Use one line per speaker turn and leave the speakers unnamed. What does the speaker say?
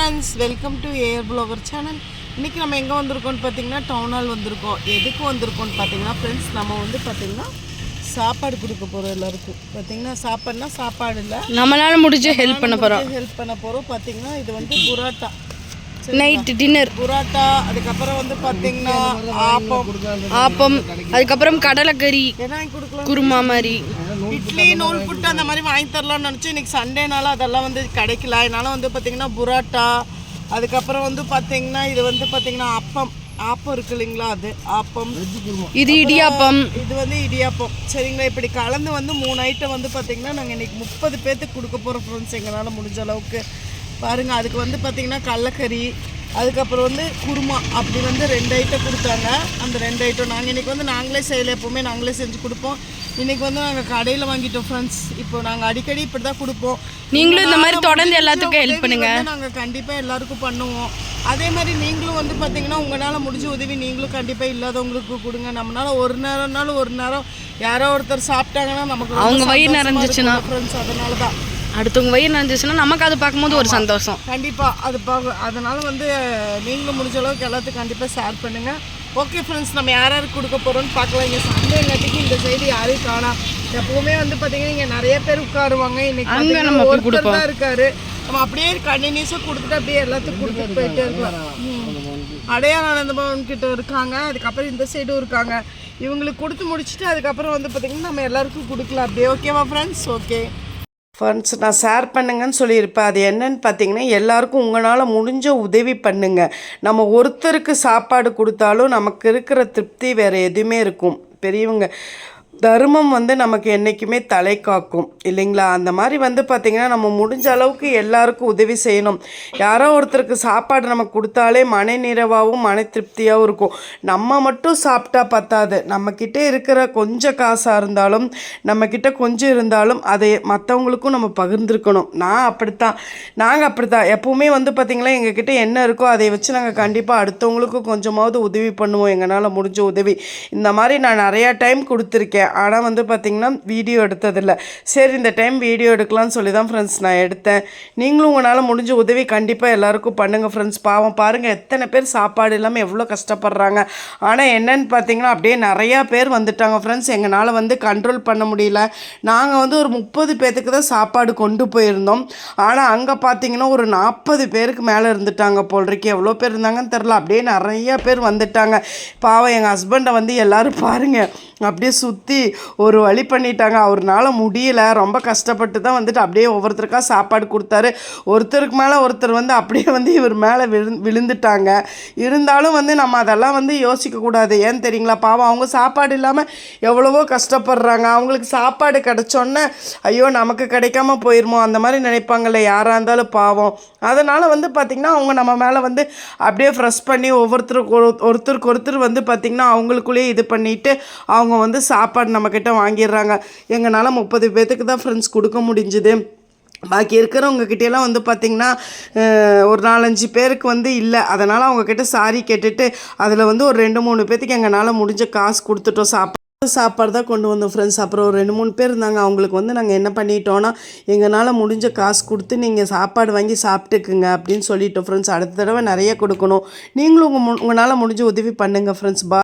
Friends, welcome to AR blogger channel. இன்றைக்கி நம்ம எங்கே வந்திருக்கோம்னு பார்த்தீங்கன்னா டவுன் ஹால் வந்திருக்கோம். எதுக்கு வந்திருக்கோம்னு பார்த்தீங்கன்னா ஃப்ரெண்ட்ஸ், நம்ம வந்து பார்த்திங்கன்னா சாப்பாடு கொடுக்க போகிறோம் எல்லாருக்கும். பார்த்திங்கன்னா சாப்பாடு இல்லை,
நம்மளால் முடிஞ்சு ஹெல்ப் பண்ண
போகிறோம். பார்த்திங்கன்னா இது வந்து புரோட்டா
நைட் டின்னர்,
புரோட்டா. அதுக்கப்புறம் வந்து பார்த்திங்கன்னா
ஆப்பம், அதுக்கப்புறம் கடலைக்கறி, குருமா மாதிரி,
இட்லி, நூல் புட்டு அந்த மாதிரி வாங்கி தரலாம்னு நினச்சி. இன்றைக்கி சண்டேனால அதெல்லாம் வந்து கிடைக்கல. அதனால வந்து பார்த்திங்கன்னா புரோட்டா, அதுக்கப்புறம் வந்து பார்த்திங்கன்னா இது வந்து பார்த்திங்கன்னா ஆப்பம் இருக்கு இல்லைங்களா, அது ஆப்பம்.
இது இடியாப்பம்,
இது வந்து இடியாப்பம். சரிங்களா, இப்படி கலந்து வந்து 3 ஐட்டம் வந்து பார்த்திங்கன்னா நாங்கள் இன்றைக்கி 30 பேர்த்துக்கு கொடுக்க போகிறோம் ஃப்ரெண்ட்ஸ், எங்களால் முடிஞ்ச அளவுக்கு. பாருங்கள், அதுக்கு வந்து பார்த்திங்கன்னா கடலக்கறி, அதுக்கப்புறம் வந்து குருமா, அப்படி வந்து 2 ஐட்டம் கொடுத்தாங்க. அந்த 2 ஐட்டம் நாங்கள் இன்றைக்கி வந்து நாங்களே செய்யலை, எப்போவுமே நாங்களே செஞ்சு கொடுப்போம். இன்றைக்கி வந்து நாங்கள் கடையில் வாங்கிட்டோம் ஃப்ரெண்ட்ஸ். இப்போ நாங்கள் அடிக்கடி இப்படி தான் கொடுப்போம்.
நீங்களும் இந்த மாதிரி தொடர்ந்து எல்லாத்துக்கும் ஹெல்ப் பண்ணுங்கள்.
நாங்கள் கண்டிப்பாக எல்லாருக்கும் பண்ணுவோம். அதே மாதிரி நீங்களும் வந்து பார்த்தீங்கன்னா உங்களால் முடிஞ்ச உதவி நீங்களும் கண்டிப்பாக இல்லாதவங்களுக்கு கொடுங்க. நம்மளால் ஒரு நேரம் யாரோ ஒருத்தர் சாப்பிட்டாங்கன்னா நமக்கு
அவங்க வயிறு நிறைஞ்சிச்சுன்னா
ஃப்ரெண்ட்ஸ், அதனால தான்
அடுத்தவங்க வயிறு நிறைஞ்சிச்சுன்னா நமக்கு அது பார்க்கும்போது ஒரு சந்தோஷம்.
கண்டிப்பாக அதனால் வந்து நீங்களும் முடிஞ்ச அளவுக்கு எல்லாத்துக்கும் கண்டிப்பாக ஷேர் பண்ணுங்கள். ஓகே ஃப்ரெண்ட்ஸ், நம்ம யாருக்கு கொடுக்க போகிறோம்னு பார்க்கலாம். இங்கே சண்டேங்காட்டிக்கு இந்த சைடு யாரையும் காணோம். எப்போவுமே வந்து பார்த்தீங்கன்னா இங்கே நிறைய பேர் உட்காருவாங்க. இன்னைக்கு ஒருத்தர் தான் இருக்காரு. நம்ம அப்படியே கண்டினியூஸாக கொடுத்துட்டு அப்படியே எல்லாத்துக்கும் கொடுத்துட்டு போயிட்டே இருக்கலாம். அடையாள ஆனந்தபவன் கிட்ட இருக்காங்க, அதுக்கப்புறம் இந்த சைடும் இருக்காங்க. இவங்களுக்கு கொடுத்து முடிச்சுட்டு அதுக்கப்புறம் வந்து பார்த்திங்கன்னா நம்ம எல்லாருக்கும் கொடுக்கலாம் அப்படியே. ஓகேவா ஃப்ரெண்ட்ஸ்? ஓகே ஃப்ரெண்ட்ஸ், நான் ஷேர் பண்ணுங்கன்னு சொல்லியிருப்பேன். அது என்னன்னு பார்த்தீங்கன்னா, எல்லாருக்கும் உங்களால் முடிஞ்ச உதவி பண்ணுங்கள். நம்ம ஒருத்தருக்கு சாப்பாடு கொடுத்தாலும் நமக்கு இருக்கிற திருப்தி வேறு எதுவுமே இருக்கும். பெரியவங்க தர்மம் வந்து நமக்கு என்றைக்குமே தலை காக்கும் இல்லைங்களா? அந்த மாதிரி வந்து பார்த்திங்கன்னா நம்ம முடிஞ்ச அளவுக்கு எல்லாருக்கும் உதவி செய்யணும். யாரோ ஒருத்தருக்கு சாப்பாடு நம்ம கொடுத்தாலே மன நிறைவாகவும் மன திருப்தியாகவும் இருக்கும். நம்ம மட்டும் சாப்பிட்டா பத்தாது. நம்மக்கிட்ட இருக்கிற கொஞ்சம் காசாக இருந்தாலும் நம்மக்கிட்ட கொஞ்சம் இருந்தாலும் அதை மற்றவங்களுக்கும் நம்ம பகிர்ந்துருக்கணும். நாங்கள் அப்படித்தான் எப்போவுமே வந்து பார்த்திங்களா, எங்ககிட்ட என்ன இருக்கோ அதை வச்சு நாங்கள் கண்டிப்பாக அடுத்தவங்களுக்கும் கொஞ்சமாவது உதவி பண்ணுவோம், எங்களால் முடிஞ்ச உதவி. இந்த மாதிரி நான் நிறையா டைம் கொடுத்துருக்கேன். ஆனால் வந்து பார்த்திங்கன்னா வீடியோ எடுத்ததில்லை. சரி, இந்த டைம் வீடியோ எடுக்கலாம்னு சொல்லி தான் ஃப்ரெண்ட்ஸ் நான் எடுத்தேன். நீங்களும் உங்களால் முடிஞ்ச உதவி கண்டிப்பாக எல்லாருக்கும் பண்ணுங்கள் ஃப்ரெண்ட்ஸ். பாவம் பாருங்கள், எத்தனை பேர் சாப்பாடு இல்லாமல் எவ்வளோ கஷ்டப்படுறாங்க. ஆனால் என்னன்னு பார்த்தீங்கன்னா அப்படியே நிறையா பேர் வந்துட்டாங்க ஃப்ரெண்ட்ஸ். எங்களால் வந்து கண்ட்ரோல் பண்ண முடியல. நாங்கள் வந்து ஒரு 30 பேர்த்துக்கு தான் சாப்பாடு கொண்டு போயிருந்தோம். ஆனால் அங்கே பார்த்தீங்கன்னா ஒரு 40 பேருக்கு மேலே இருந்துட்டாங்க போல்றிக்கு. எவ்வளோ பேர் இருந்தாங்கன்னு தெரில, அப்படியே நிறையா பேர் வந்துட்டாங்க. பாவம் எங்கள் ஹஸ்பண்டை வந்து எல்லோரும் பாருங்கள் அப்படியே சுற்றி ஒரு வழி பண்ணிட்டாங்க. அவர்னால முடியல, ரொம்ப கஷ்டப்பட்டு தான் வந்துட்டு அப்படியே ஒவ்வொருத்தருக்கா சாப்பாடு கொடுத்தாரு. ஒருத்தருக்கு மேலே ஒருத்தர் வந்து அப்படியே வந்து இவர் மேலே விழுந்துட்டாங்க. இருந்தாலும் வந்து நம்ம அதெல்லாம் வந்து யோசிக்கக்கூடாது. ஏன்னு தெரியுங்களா, பாவம் அவங்க சாப்பாடு இல்லாமல் எவ்வளவோ கஷ்டப்படுறாங்க. அவங்களுக்கு சாப்பாடு கிடச்சோன்னே ஐயோ நமக்கு கிடைக்காம போயிருமோ அந்த மாதிரி நினைப்பாங்கல்ல யாராக இருந்தாலும் பாவம். அதனால் வந்து பார்த்திங்கன்னா அவங்க நம்ம மேலே வந்து அப்படியே ஃப்ரெஷ் பண்ணி ஒருத்தருக்கு ஒருத்தர் வந்து பார்த்திங்கன்னா அவங்களுக்குள்ளேயே இது பண்ணிவிட்டு அவங்க வந்து சாப்பாடு நம்மக்கிட்ட வாங்கிடுறாங்க. எங்களால் 30 பேர்த்துக்கு தான் ஃப்ரெண்ட்ஸ் கொடுக்க முடிஞ்சுது. பாக்கி இருக்கிறவங்கக்கிட்டெல்லாம் வந்து பார்த்திங்கன்னா ஒரு 4-5 பேருக்கு வந்து இல்லை. அதனால் அவங்கக்கிட்ட சாரி கேட்டுட்டு அதில் வந்து ஒரு 2-3 பேர்த்துக்கு எங்களால் முடிஞ்ச காசு கொடுத்துட்டோம். சாப்பாடு தான் கொண்டு வந்தோம் ஃப்ரெண்ட்ஸ். அப்புறம் ஒரு 2-3 பேர் இருந்தாங்க. அவங்களுக்கு வந்து நாங்கள் என்ன பண்ணிட்டோன்னா, எங்களால் முடிஞ்ச காசு கொடுத்து நீங்கள் சாப்பாடு வாங்கி சாப்பிட்டுக்குங்க அப்படின்னு சொல்லிட்டோம் ஃப்ரெண்ட்ஸ். அடுத்த தடவை நிறைய கொடுக்கணும். நீங்களும் உங்களால் முடிஞ்ச உதவி பண்ணுங்கள் ஃப்ரெண்ட்ஸ்.